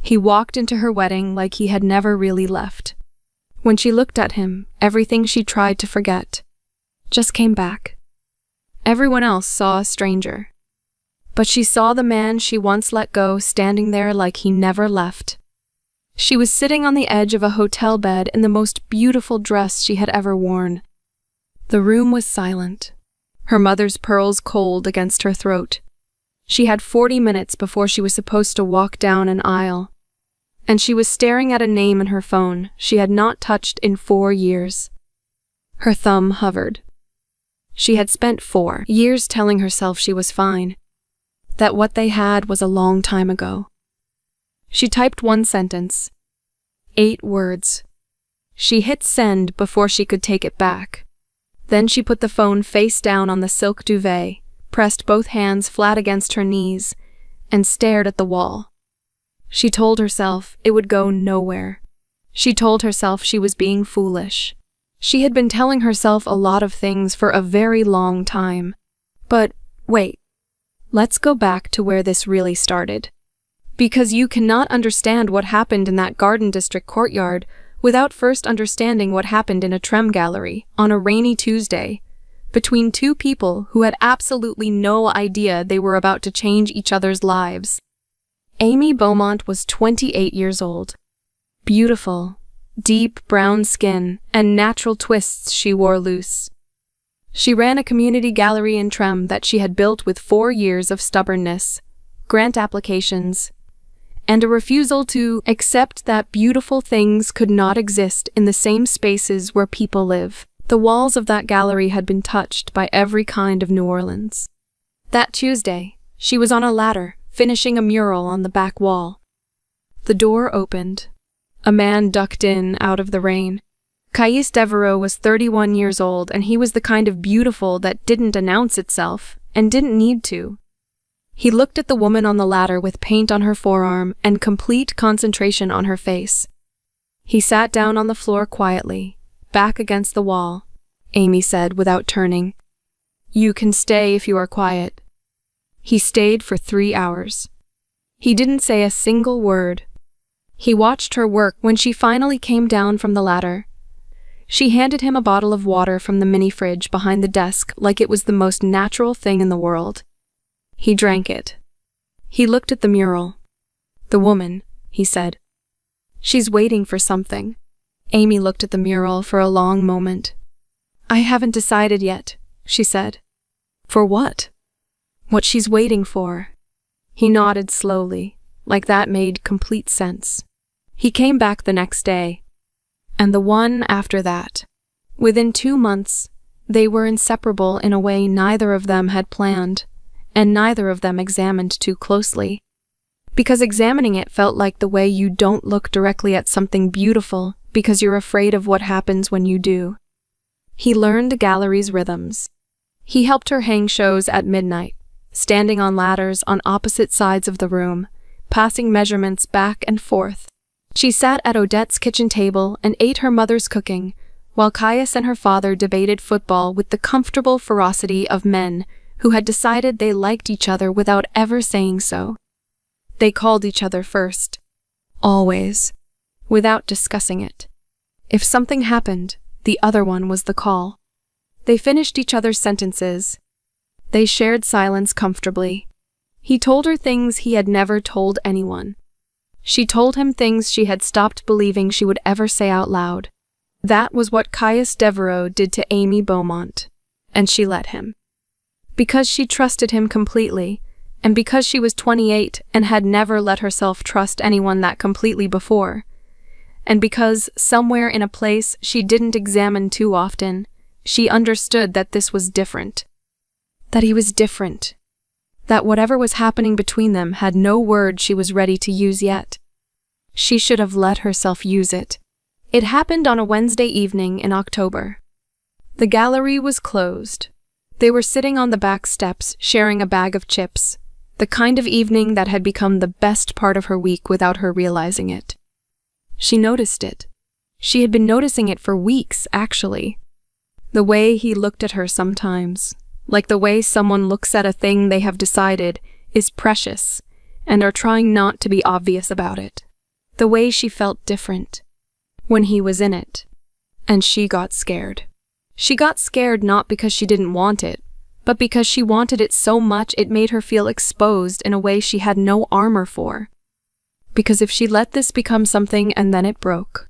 He walked into her wedding like he had never really left. When she looked at him, everything she tried to forget just came back. Everyone else saw a stranger. But she saw the man she once let go standing there like he never left. She was sitting on the edge of a hotel bed in the most beautiful dress she had ever worn. The room was silent, her mother's pearls cold against her throat. She had 40 minutes before she was supposed to walk down an aisle, and she was staring at a name in her phone she had not touched in 4 years. Her thumb hovered. She had spent 4 years telling herself she was fine, that what they had was a long time ago. She typed 1 sentence, 8 words. She hit send before she could take it back. Then she put the phone face down on the silk duvet, pressed both hands flat against her knees, and stared at the wall. She told herself it would go nowhere. She told herself she was being foolish. She had been telling herself a lot of things for a very long time. But, wait. Let's go back to where this really started. Because you cannot understand what happened in that Garden District courtyard without first understanding what happened in a Trem gallery on a rainy Tuesday between 2 people who had absolutely no idea they were about to change each other's lives. Amy Beaumont was 28 years old. Beautiful, deep brown skin and natural twists she wore loose. She ran a community gallery in Trem that she had built with 4 years of stubbornness, grant applications, and a refusal to accept that beautiful things could not exist in the same spaces where people live. The walls of that gallery had been touched by every kind of New Orleans. That Tuesday, she was on a ladder, finishing a mural on the back wall. The door opened. A man ducked in out of the rain. Cais Devereaux was 31 years old, and he was the kind of beautiful that didn't announce itself and didn't need to. He looked at the woman on the ladder with paint on her forearm and complete concentration on her face. He sat down on the floor quietly, back against the wall. Amy said without turning, "You can stay if you are quiet." He stayed for 3 hours. He didn't say a single word. He watched her work. When she finally came down from the ladder, she handed him a bottle of water from the mini fridge behind the desk like it was the most natural thing in the world. He drank it. He looked at the mural. "The woman," he said. "She's waiting for something." Amy looked at the mural for a long moment. "I haven't decided yet," she said. "For what?" "What she's waiting for." He nodded slowly, like that made complete sense. He came back the next day, and the one after that. Within 2 months, they were inseparable in a way neither of them had planned, and neither of them examined too closely. Because examining it felt like the way you don't look directly at something beautiful because you're afraid of what happens when you do. He learned the gallery's rhythms. He helped her hang shows at midnight, standing on ladders on opposite sides of the room, passing measurements back and forth. She sat at Odette's kitchen table and ate her mother's cooking, while Caius and her father debated football with the comfortable ferocity of men who had decided they liked each other without ever saying so. They called each other first, always, without discussing it. If something happened, the other one was the call. They finished each other's sentences. They shared silence comfortably. He told her things he had never told anyone. She told him things she had stopped believing she would ever say out loud. That was what Cais Devereaux did to Amy Beaumont, and she let him. Because she trusted him completely, and because she was 28 and had never let herself trust anyone that completely before, and because somewhere in a place she didn't examine too often, she understood that this was different. That he was different. That whatever was happening between them had no word she was ready to use yet. She should have let herself use it. It happened on a Wednesday evening in October. The gallery was closed. They were sitting on the back steps, sharing a bag of chips, the kind of evening that had become the best part of her week without her realizing it. She noticed it. She had been noticing it for weeks, actually. The way he looked at her sometimes, like the way someone looks at a thing they have decided is precious and are trying not to be obvious about it. The way she felt different when he was in it. And she got scared. She got scared not because she didn't want it, but because she wanted it so much it made her feel exposed in a way she had no armor for. Because if she let this become something and then it broke.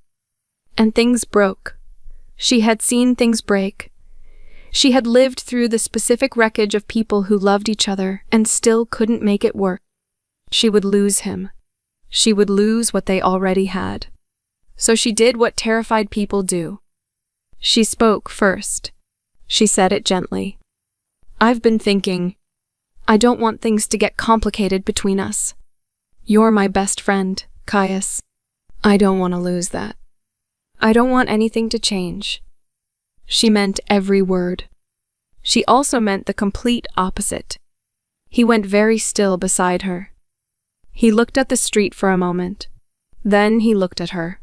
And things broke. She had seen things break. She had lived through the specific wreckage of people who loved each other and still couldn't make it work. She would lose him. She would lose what they already had. So she did what terrified people do. She spoke first. She said it gently. I've been thinking. I don't want things to get complicated between us. You're my best friend, Caius. I don't want to lose that. I don't want anything to change. She meant every word. She also meant the complete opposite. He went very still beside her. He looked at the street for a moment. Then he looked at her.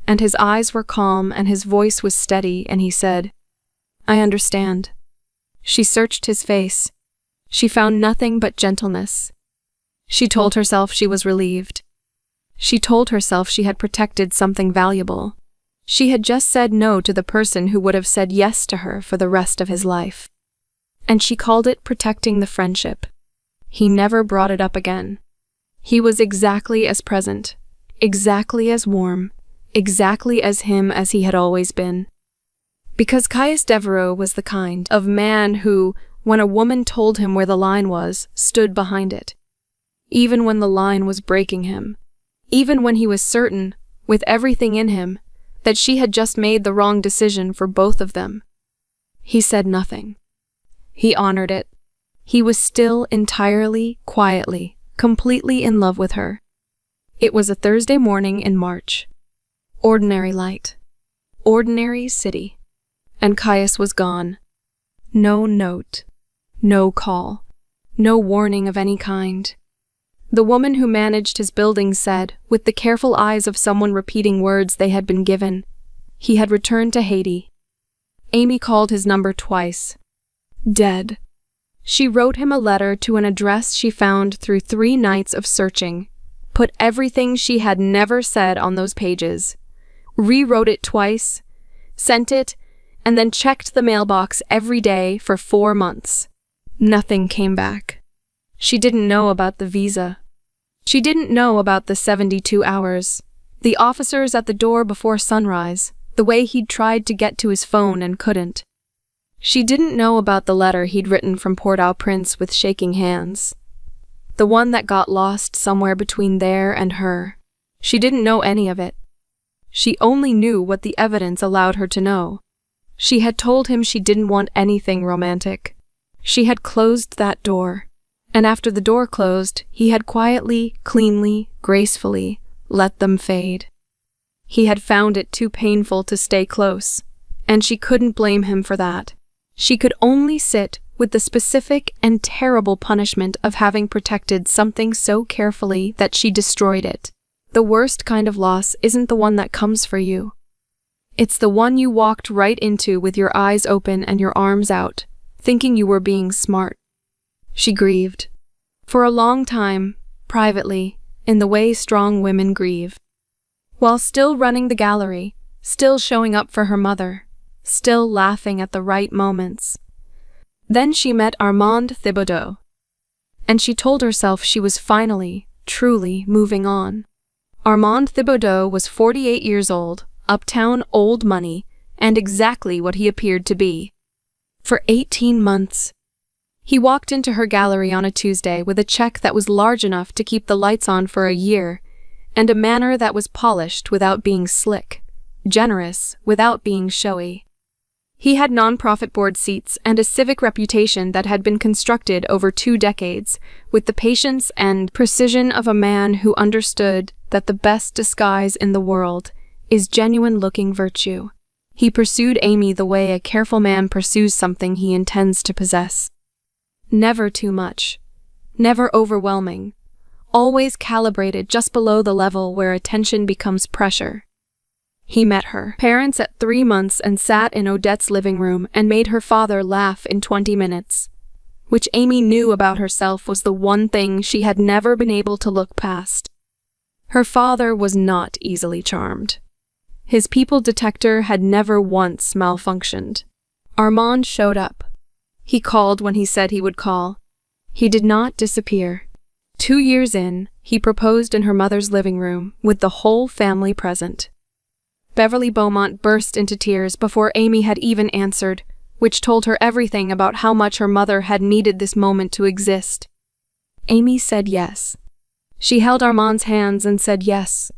And his eyes were calm and his voice was steady, and he said, I understand. She searched his face. She found nothing but gentleness. She told herself she was relieved. She told herself she had protected something valuable. She had just said no to the person who would have said yes to her for the rest of his life. And she called it protecting the friendship. He never brought it up again. He was exactly as present, exactly as warm, exactly as him as he had always been. Because Caius Devereaux was the kind of man who, when a woman told him where the line was, stood behind it. Even when the line was breaking him. Even when he was certain, with everything in him, that she had just made the wrong decision for both of them. He said nothing. He honored it. He was still entirely, quietly, completely in love with her. It was a Thursday morning in March. Ordinary light. Ordinary city. And Caius was gone. No note. No call. No warning of any kind. The woman who managed his building said, with the careful eyes of someone repeating words they had been given, he had returned to Haiti. Amy called his number twice. Dead. She wrote him a letter to an address she found through 3 nights of searching, put everything she had never said on those pages, rewrote it twice, sent it, and then checked the mailbox every day for 4 months. Nothing came back. She didn't know about the visa. She didn't know about the 72 hours, the officers at the door before sunrise, the way he'd tried to get to his phone and couldn't. She didn't know about the letter he'd written from Port-au-Prince with shaking hands. The one that got lost somewhere between there and her. She didn't know any of it. She only knew what the evidence allowed her to know. She had told him she didn't want anything romantic. She had closed that door. And after the door closed, he had quietly, cleanly, gracefully let them fade. He had found it too painful to stay close, and she couldn't blame him for that. She could only sit with the specific and terrible punishment of having protected something so carefully that she destroyed it. The worst kind of loss isn't the one that comes for you. It's the one you walked right into with your eyes open and your arms out, thinking you were being smart. She grieved. For a long time, privately, in the way strong women grieve. While still running the gallery, still showing up for her mother, still laughing at the right moments. Then she met Armand Thibodeau. And she told herself she was finally, truly moving on. Armand Thibodeau was 48 years old, uptown old money, and exactly what he appeared to be. For 18 months. He walked into her gallery on a Tuesday with a check that was large enough to keep the lights on for a year, and a manner that was polished without being slick, generous without being showy. He had non-profit board seats and a civic reputation that had been constructed over 2 decades, with the patience and precision of a man who understood that the best disguise in the world is genuine-looking virtue. He pursued Amy the way a careful man pursues something he intends to possess. Never too much. Never overwhelming. Always calibrated just below the level where attention becomes pressure. He met her parents at 3 months and sat in Odette's living room and made her father laugh in 20 minutes. Which Amy knew about herself was the one thing she had never been able to look past. Her father was not easily charmed. His people detector had never once malfunctioned. Armand showed up. He called when he said he would call. He did not disappear. 2 years in, he proposed in her mother's living room, with the whole family present. Beverly Beaumont burst into tears before Amy had even answered, which told her everything about how much her mother had needed this moment to exist. Amy said yes. She held Armand's hands and said yes,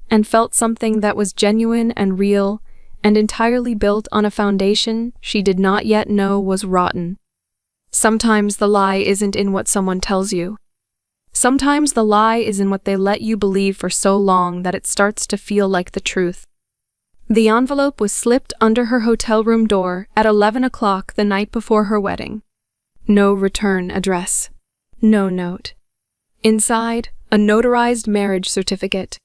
and felt something that was genuine and real, and entirely built on a foundation she did not yet know was rotten. Sometimes the lie isn't in what someone tells you. Sometimes the lie is in what they let you believe for so long that it starts to feel like the truth. The envelope was slipped under her hotel room door at 11 o'clock the night before her wedding. No return address. No note. Inside, a notarized marriage certificate.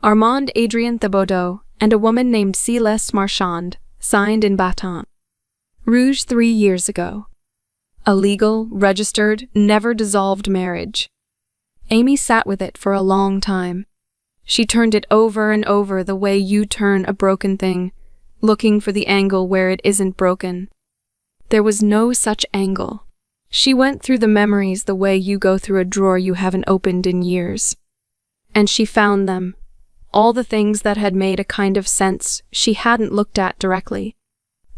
Armand Adrien Thibaudot and a woman named Céleste Marchand, signed in Baton Rouge 3 years ago. A legal, registered, never-dissolved marriage. Amy sat with it for a long time. She turned it over and over the way you turn a broken thing, looking for the angle where it isn't broken. There was no such angle. She went through the memories the way you go through a drawer you haven't opened in years. And she found them. All the things that had made a kind of sense she hadn't looked at directly.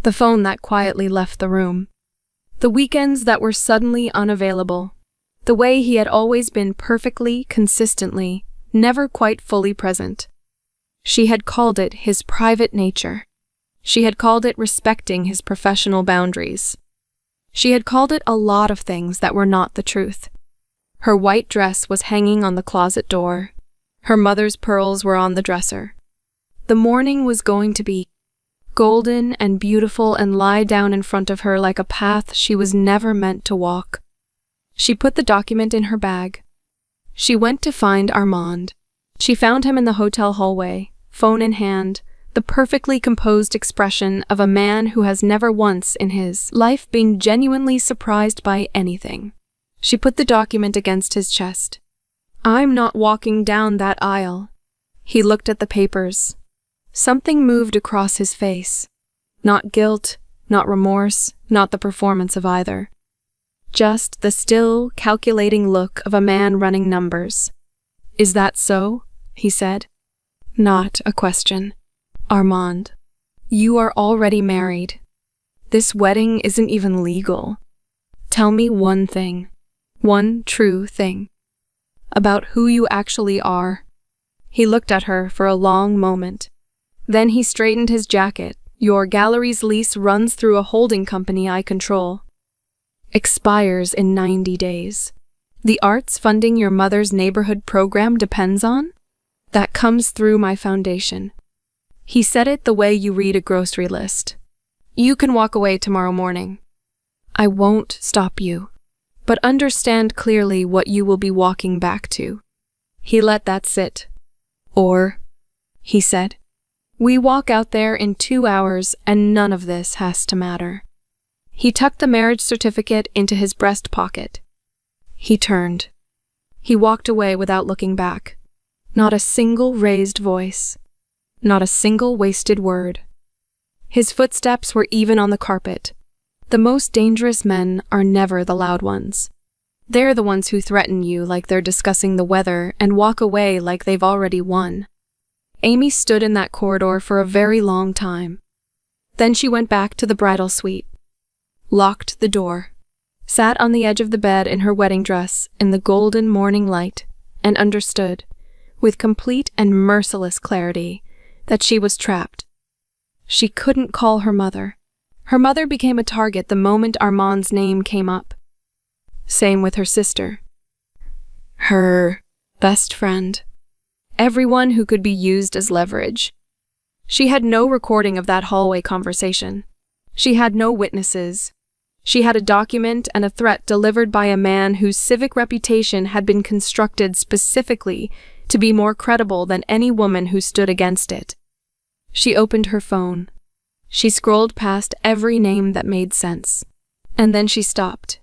The phone that quietly left the room. The weekends that were suddenly unavailable. The way he had always been perfectly, consistently, never quite fully present. She had called it his private nature. She had called it respecting his professional boundaries. She had called it a lot of things that were not the truth. Her white dress was hanging on the closet door. Her mother's pearls were on the dresser. The morning was going to be golden and beautiful and lie down in front of her like a path she was never meant to walk. She put the document in her bag. She went to find Armand. She found him in the hotel hallway, phone in hand, the perfectly composed expression of a man who has never once in his life been genuinely surprised by anything. She put the document against his chest. "I'm not walking down that aisle." He looked at the papers. Something moved across his face. Not guilt, not remorse, not the performance of either. Just the still, calculating look of a man running numbers. "Is that so?" he said. Not a question. "Armand, you are already married. This wedding isn't even legal. Tell me one thing, one true thing, about who you actually are." He looked at her for a long moment. Then he straightened his jacket. "Your gallery's lease runs through a holding company I control. Expires in 90 days. The arts funding your mother's neighborhood program depends on? That comes through my foundation." He said it the way you read a grocery list. "You can walk away tomorrow morning. I won't stop you, but understand clearly what you will be walking back to." He let that sit. "Or," he said, "we walk out there in 2 hours and none of this has to matter." He tucked the marriage certificate into his breast pocket. He turned. He walked away without looking back. Not a single raised voice. Not a single wasted word. His footsteps were even on the carpet. The most dangerous men are never the loud ones. They're the ones who threaten you like they're discussing the weather and walk away like they've already won. Amy stood in that corridor for a very long time. Then she went back to the bridal suite. Locked the door, sat on the edge of the bed in her wedding dress in the golden morning light, and understood, with complete and merciless clarity, that she was trapped. She couldn't call her mother. Her mother became a target the moment Armand's name came up. Same with her sister. Her best friend. Everyone who could be used as leverage. She had no recording of that hallway conversation. She had no witnesses. She had a document and a threat delivered by a man whose civic reputation had been constructed specifically to be more credible than any woman who stood against it. She opened her phone. She scrolled past every name that made sense. And then she stopped.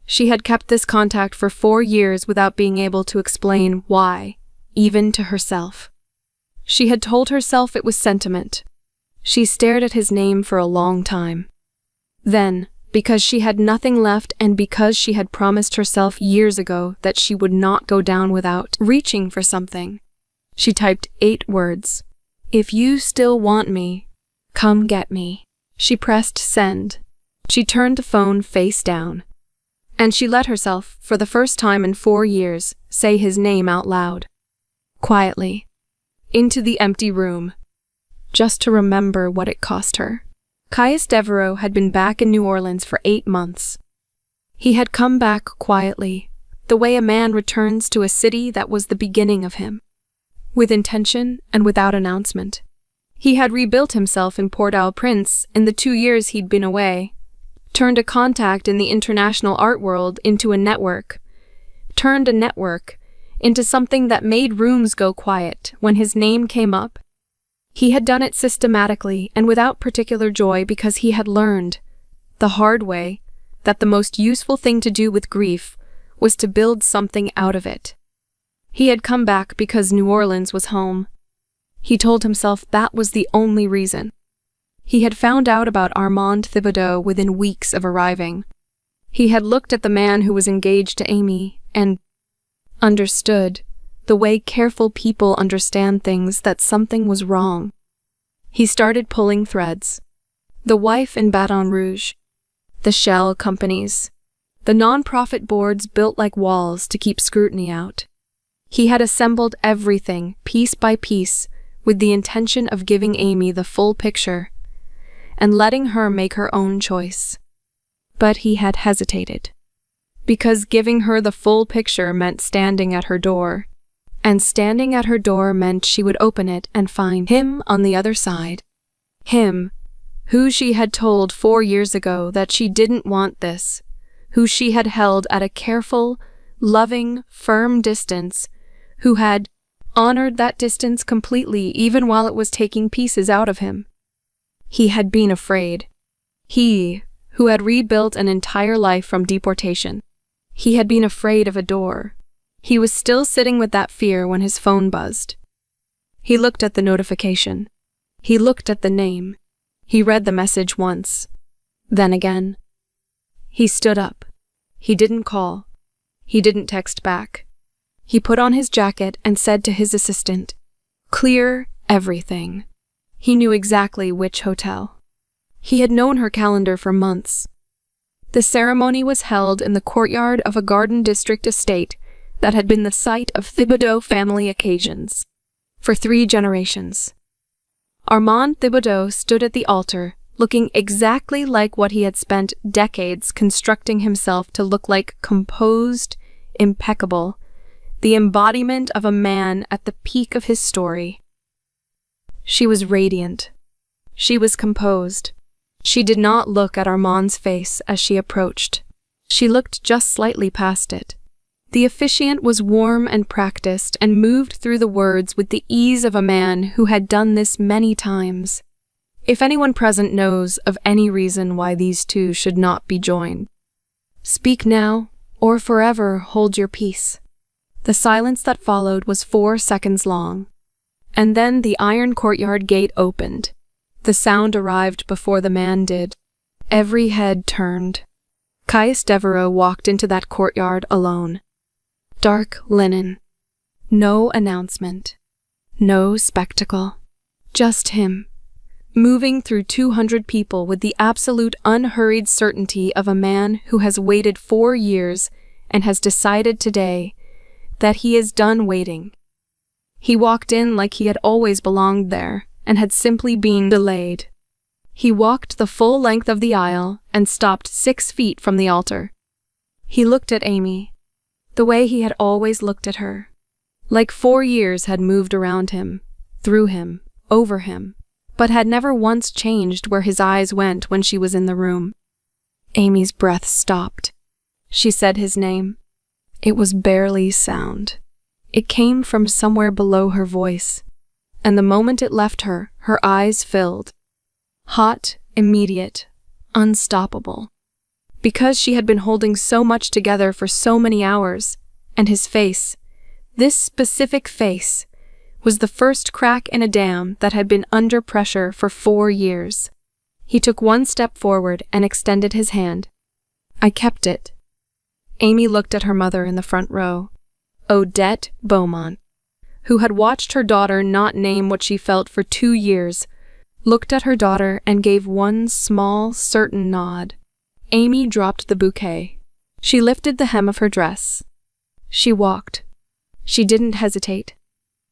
She had kept this contact for 4 years without being able to explain why, even to herself. She had told herself it was sentiment. She stared at his name for a long time. Then, because she had nothing left and because she had promised herself years ago that she would not go down without reaching for something, she typed 8 words. If you still want me, come get me. She pressed send. She turned the phone face down. And she let herself, for the first time in 4 years, say his name out loud. Quietly. Into the empty room. Just to remember what it cost her. Caius Devereaux had been back in New Orleans for 8 months. He had come back quietly, the way a man returns to a city that was the beginning of him. With intention and without announcement. He had rebuilt himself in Port-au-Prince in the 2 years he'd been away, turned a contact in the international art world into a network, turned a network into something that made rooms go quiet when his name came up. He had done it systematically and without particular joy because he had learned, the hard way, that the most useful thing to do with grief was to build something out of it. He had come back because New Orleans was home. He told himself that was the only reason. He had found out about Armand Thibodeau within weeks of arriving. He had looked at the man who was engaged to Amy and understood, the way careful people understand things, that something was wrong. He started pulling threads. The wife in Baton Rouge, the shell companies, the non-profit boards built like walls to keep scrutiny out. He had assembled everything, piece by piece, with the intention of giving Amy the full picture and letting her make her own choice. But he had hesitated. Because giving her the full picture meant standing at her door, and standing at her door meant she would open it and find him on the other side. Him, who she had told 4 years ago that she didn't want this, who she had held at a careful, loving, firm distance, who had honored that distance completely even while it was taking pieces out of him. He had been afraid. He, who had rebuilt an entire life from deportation. He had been afraid of a door. He was still sitting with that fear when his phone buzzed. He looked at the notification. He looked at the name. He read the message once. Then again. He stood up. He didn't call. He didn't text back. He put on his jacket and said to his assistant, "Clear everything." He knew exactly which hotel. He had known her calendar for months. The ceremony was held in the courtyard of a Garden District estate that had been the site of Thibodeau family occasions for 3 generations. Armand Thibodeau stood at the altar, looking exactly like what he had spent decades constructing himself to look like: composed, impeccable, the embodiment of a man at the peak of his story. She was radiant. She was composed. She did not look at Armand's face as she approached. She looked just slightly past it. The officiant was warm and practiced and moved through the words with the ease of a man who had done this many times. If anyone present knows of any reason why these two should not be joined, speak now, or forever hold your peace. The silence that followed was 4 seconds long. And then the iron courtyard gate opened. The sound arrived before the man did. Every head turned. Caius Devereaux walked into that courtyard alone. Dark linen. No announcement. No spectacle. Just him. Moving through 200 people with the absolute unhurried certainty of a man who has waited 4 years and has decided today that he is done waiting. He walked in like he had always belonged there and had simply been delayed. He walked the full length of the aisle and stopped 6 feet from the altar. He looked at Amy, the way he had always looked at her, like 4 years had moved around him, through him, over him, but had never once changed where his eyes went when she was in the room. Amy's breath stopped. She said his name. It was barely sound. It came from somewhere below her voice, and the moment it left her, her eyes filled. Hot, immediate, unstoppable. Because she had been holding so much together for so many hours, and his face, This specific face was the first crack in a dam that had been under pressure for 4 years. He took one step forward and extended his hand. I kept it. Amy looked at her mother in the front row, Odette Beaumont, who had watched her daughter not name what she felt for 2 years, looked at her daughter and gave one small, certain nod. Amy dropped the bouquet. She lifted the hem of her dress. She walked. She didn't hesitate.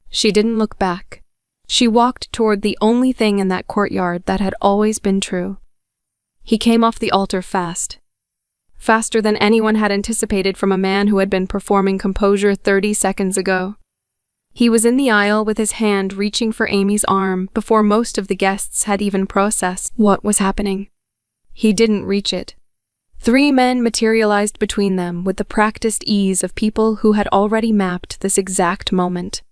She didn't look back. She walked toward the only thing in that courtyard that had always been true. He came off the altar fast. Faster than anyone had anticipated from a man who had been performing composure 30 seconds ago. He was in the aisle with his hand reaching for Amy's arm before most of the guests had even processed what was happening. He didn't reach it. 3 men materialized between them with the practiced ease of people who had already mapped this exact moment.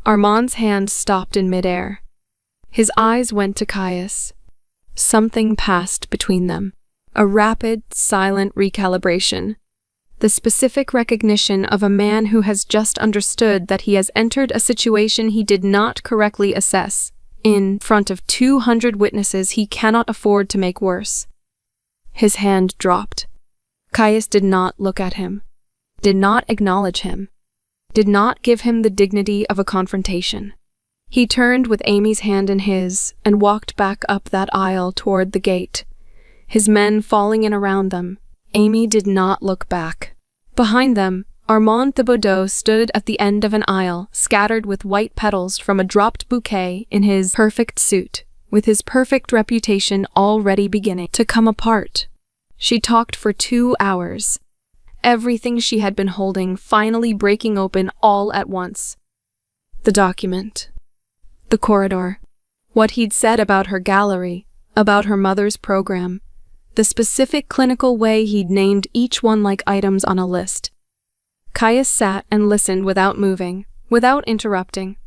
Armand's hand stopped in midair. His eyes went to Caius. Something passed between them. A rapid, silent recalibration. The specific recognition of a man who has just understood that he has entered a situation he did not correctly assess, in front of 200 witnesses he cannot afford to make worse. His hand dropped. Caius did not look at him, did not acknowledge him, did not give him the dignity of a confrontation. He turned with Amy's hand in his and walked back up that aisle toward the gate, his men falling in around them. Amy did not look back. Behind them, Armand de Bordeaux stood at the end of an aisle, scattered with white petals from a dropped bouquet in his perfect suit, with his perfect reputation already beginning to come apart. She talked for 2 hours. Everything she had been holding finally breaking open all at once. The document. The corridor. What he'd said about her gallery, about her mother's program. The specific clinical way he'd named each one like items on a list. Caius sat and listened without moving, without interrupting,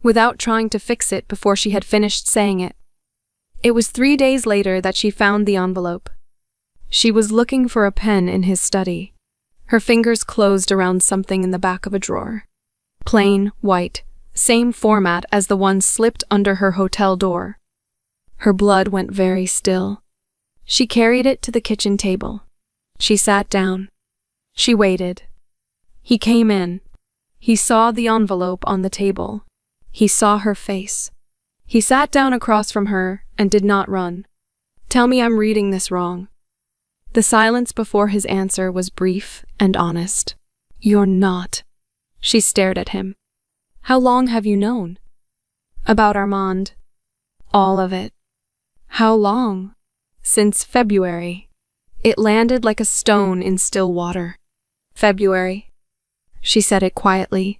without trying to fix it before she had finished saying it. It was 3 days later that she found the envelope. She was looking for a pen in his study. Her fingers closed around something in the back of a drawer. Plain, white, same format as the one slipped under her hotel door. Her blood went very still. She carried it to the kitchen table. She sat down. She waited. He came in. He saw the envelope on the table. He saw her face. He sat down across from her and did not run. Tell me I'm reading this wrong. The silence before his answer was brief and honest. You're not. She stared at him. How long have you known? About Armand. All of it. How long? Since February. It landed like a stone in still water. February. She said it quietly.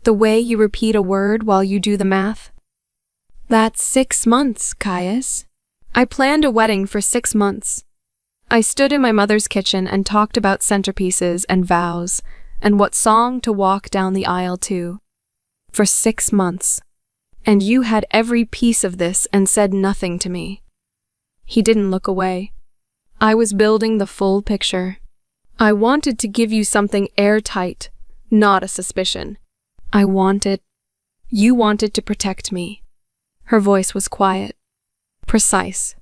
The way you repeat a word while you do the math. That's 6 months, Caius. I planned a wedding for 6 months. I stood in my mother's kitchen and talked about centerpieces and vows, and what song to walk down the aisle to. For 6 months. And you had every piece of this and said nothing to me. He didn't look away. I was building the full picture. I wanted to give you something airtight, not a suspicion. You wanted to protect me. Her voice was quiet, precise.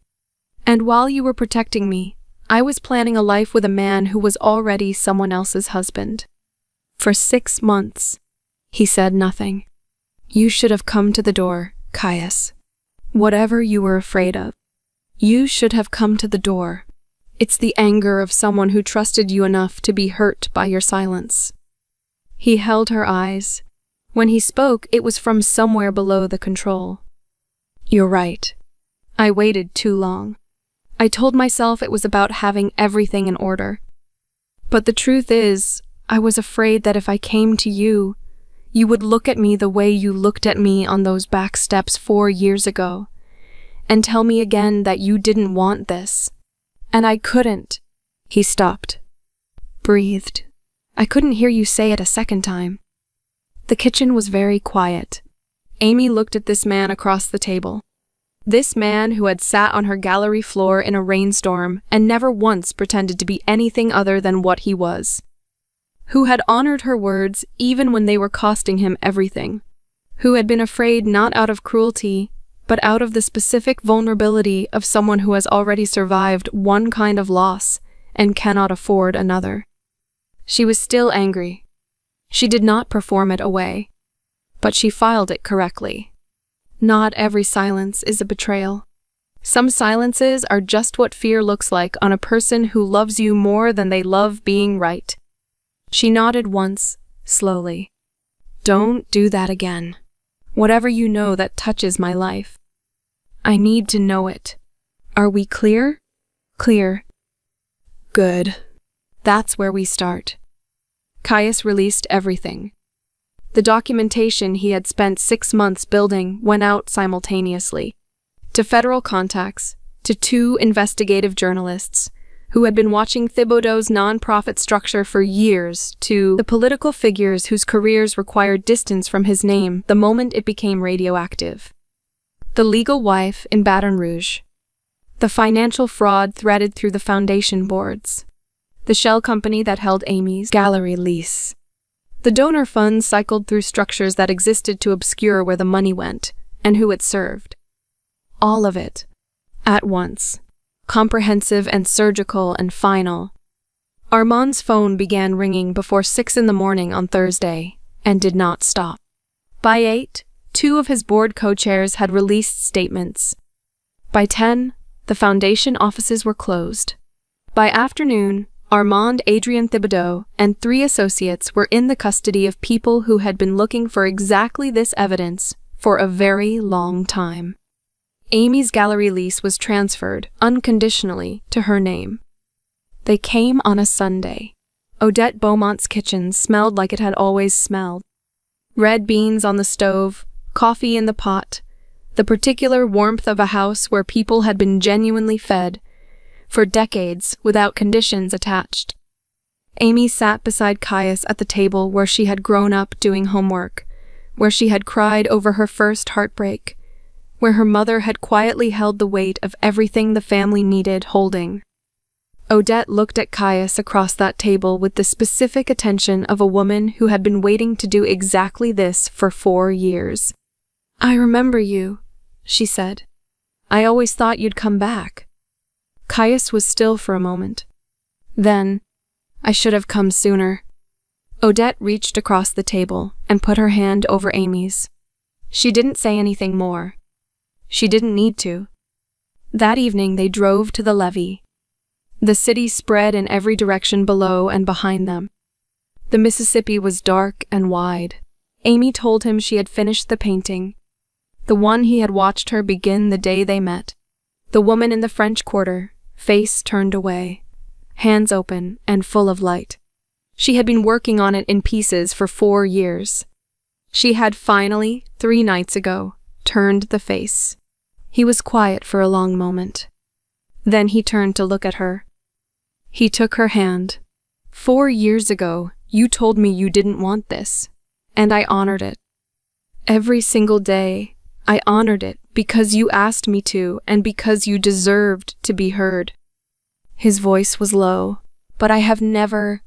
And while you were protecting me, I was planning a life with a man who was already someone else's husband. For 6 months. He said nothing. You should have come to the door, Caius. Whatever you were afraid of. You should have come to the door. It's the anger of someone who trusted you enough to be hurt by your silence. He held her eyes. When he spoke, it was from somewhere below the control. You're right. I waited too long. I told myself it was about having everything in order. But the truth is, I was afraid that if I came to you, you would look at me the way you looked at me on those back steps 4 years ago. And tell me again that you didn't want this. And I couldn't. He stopped. Breathed. I couldn't hear you say it a second time. The kitchen was very quiet. Amy looked at this man across the table. This man who had sat on her gallery floor in a rainstorm and never once pretended to be anything other than what he was. who had honored her words even when they were costing him everything, who had been afraid not out of cruelty, but out of the specific vulnerability of someone who has already survived one kind of loss and cannot afford another. She was still angry. She did not perform it away, but she filed it correctly. Not every silence is a betrayal. Some silences are just what fear looks like on a person who loves you more than they love being right. She nodded once, slowly. Don't do that again. Whatever you know that touches my life. I need to know it. Are we clear? Clear. Good. That's where we start. Caius released everything. The documentation he had spent 6 months building went out simultaneously. To federal contacts, to 2 investigative journalists who had been watching Thibodeau's non-profit structure for years, to the political figures whose careers required distance from his name the moment it became radioactive. The legal wife in Baton Rouge. The financial fraud threaded through the foundation boards. The shell company that held Amy's gallery lease. The donor funds cycled through structures that existed to obscure where the money went and who it served. All of it. At once. Comprehensive and surgical and final. Armand's phone began ringing before 6 in the morning on Thursday and did not stop. By 8, 2 of his board co-chairs had released statements. By 10, the foundation offices were closed. By afternoon, Armand Adrien Thibodeau and 3 associates were in the custody of people who had been looking for exactly this evidence for a very long time. Amy's gallery lease was transferred, unconditionally, to her name. They came on a Sunday. Odette Beaumont's kitchen smelled like it had always smelled. Red beans on the stove, coffee in the pot, the particular warmth of a house where people had been genuinely fed, for decades, without conditions attached. Amy sat beside Caius at the table where she had grown up doing homework, where she had cried over her first heartbreak, where her mother had quietly held the weight of everything the family needed holding. Odette looked at Caius across that table with the specific attention of a woman who had been waiting to do exactly this for 4 years. "I remember you," she said. "I always thought you'd come back." Caius was still for a moment. Then, "I should have come sooner." Odette reached across the table and put her hand over Amy's. She didn't say anything more. She didn't need to. That evening they drove to the levee. The city spread in every direction below and behind them. The Mississippi was dark and wide. Amy told him she had finished the painting, the one he had watched her begin the day they met. The woman in the French Quarter, face turned away, hands open and full of light. She had been working on it in pieces for 4 years. She had finally, 3 nights ago, turned the face. He was quiet for a long moment. Then he turned to look at her. He took her hand. "4 years ago, you told me you didn't want this, and I honored it. Every single day, I honored it because you asked me to and because you deserved to be heard." His voice was low, "But I have never,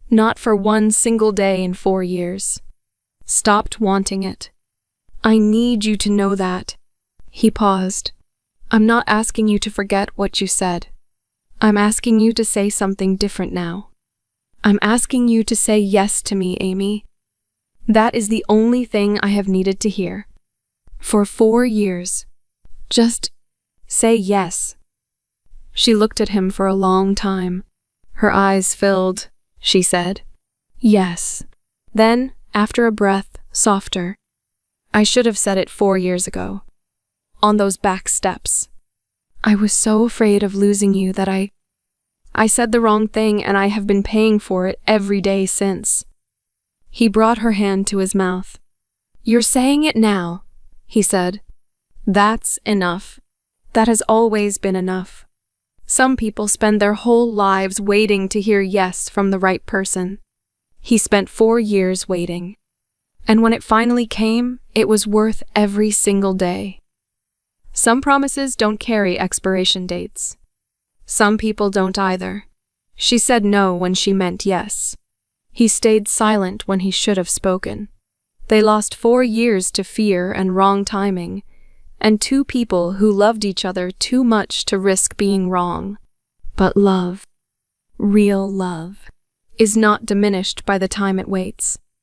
not for one single day in 4 years, stopped wanting it. I need you to know that." He paused. "I'm not asking you to forget what you said. I'm asking you to say something different now. I'm asking you to say yes to me, Amy. That is the only thing I have needed to hear. For 4 years. Just say yes." She looked at him for a long time. Her eyes filled. She said, "Yes." Then, after a breath, softer, "I should have said it 4 years ago. On those back steps. I was so afraid of losing you that I said the wrong thing and I have been paying for it every day since." He brought her hand to his mouth. "You're saying it now," he said. "That's enough. That has always been enough. Some people spend their whole lives waiting to hear yes from the right person. He spent 4 years waiting. And when it finally came, it was worth every single day. Some promises don't carry expiration dates. Some people don't either." She said no when she meant yes. He stayed silent when he should have spoken. They lost 4 years to fear and wrong timing, and 2 people who loved each other too much to risk being wrong. But love, real love, is not diminished by the time it waits.